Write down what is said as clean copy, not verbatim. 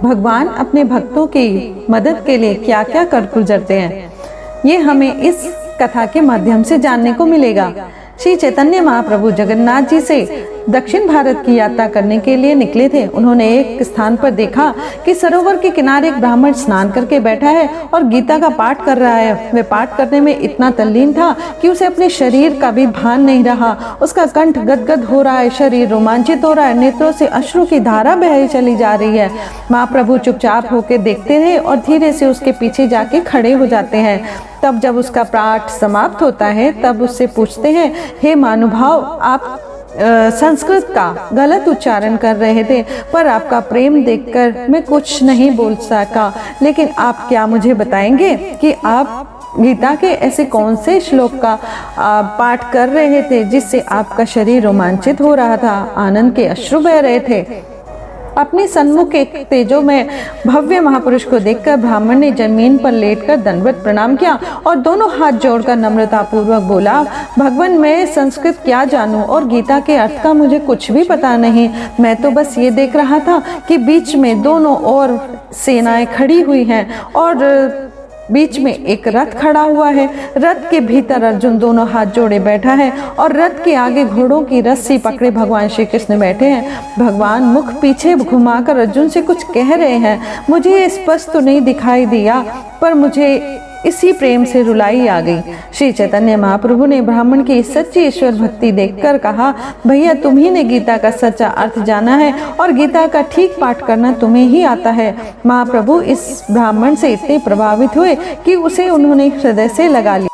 भगवान अपने भक्तों की मदद के लिए क्या क्या कर गुजरते हैं, ये हमें इस कथा के माध्यम से जानने को मिलेगा। श्री चैतन्य महाप्रभु जगन्नाथ जी से दक्षिण भारत की यात्रा करने के लिए निकले थे। उन्होंने एक स्थान पर देखा कि सरोवर के किनारे एक ब्राह्मण स्नान करके बैठा है और गीता का पाठ कर रहा है। वह पाठ करने में इतना तल्लीन था कि उसे अपने शरीर का भी भान नहीं रहा। उसका कंठ गदगद हो रहा है, शरीर रोमांचित हो रहा है, नेत्रों से अश्रु की धारा बह चली जा रही है। महाप्रभु चुपचाप होकर देखते रहे और धीरे से उसके पीछे जाके खड़े हो जाते हैं। तब जब उसका पाठ समाप्त होता है तब उससे पूछते हैं, हे महानुभाव, आप संस्कृत का गलत उच्चारण कर रहे थे, पर आपका प्रेम देखकर मैं कुछ नहीं बोल सका। लेकिन आप क्या मुझे बताएंगे कि आप गीता के ऐसे कौन से श्लोक का पाठ कर रहे थे जिससे आपका शरीर रोमांचित हो रहा था, आनंद के अश्रु बह रहे थे? अपने सन्मुख एक तेजो में भव्य महापुरुष को देखकर ब्राह्मण ने जमीन पर लेटकर दंडवत प्रणाम किया और दोनों हाथ जोड़कर नम्रता पूर्वक बोला, भगवान, मैं संस्कृत क्या जानूं और गीता के अर्थ का मुझे कुछ भी पता नहीं। मैं तो बस ये देख रहा था कि बीच में दोनों ओर सेनाएं खड़ी हुई हैं और बीच में एक रथ खड़ा हुआ है। रथ के भीतर अर्जुन दोनों हाथ जोड़े बैठा है और रथ के आगे घोड़ों की रस्सी पकड़े भगवान श्री कृष्ण बैठे हैं। भगवान मुख पीछे घुमाकर अर्जुन से कुछ कह रहे हैं। मुझे ये स्पष्ट तो नहीं दिखाई दिया, पर मुझे इसी प्रेम से रुलाई आ गई। श्री चैतन्य महाप्रभु ने ब्राह्मण की सच्ची ईश्वर भक्ति देखकर कहा, भैया, तुम्ही ने गीता का सच्चा अर्थ जाना है और गीता का ठीक पाठ करना तुम्हें ही आता है। महाप्रभु इस ब्राह्मण से इतने प्रभावित हुए कि उसे उन्होंने हृदय से लगा लिया।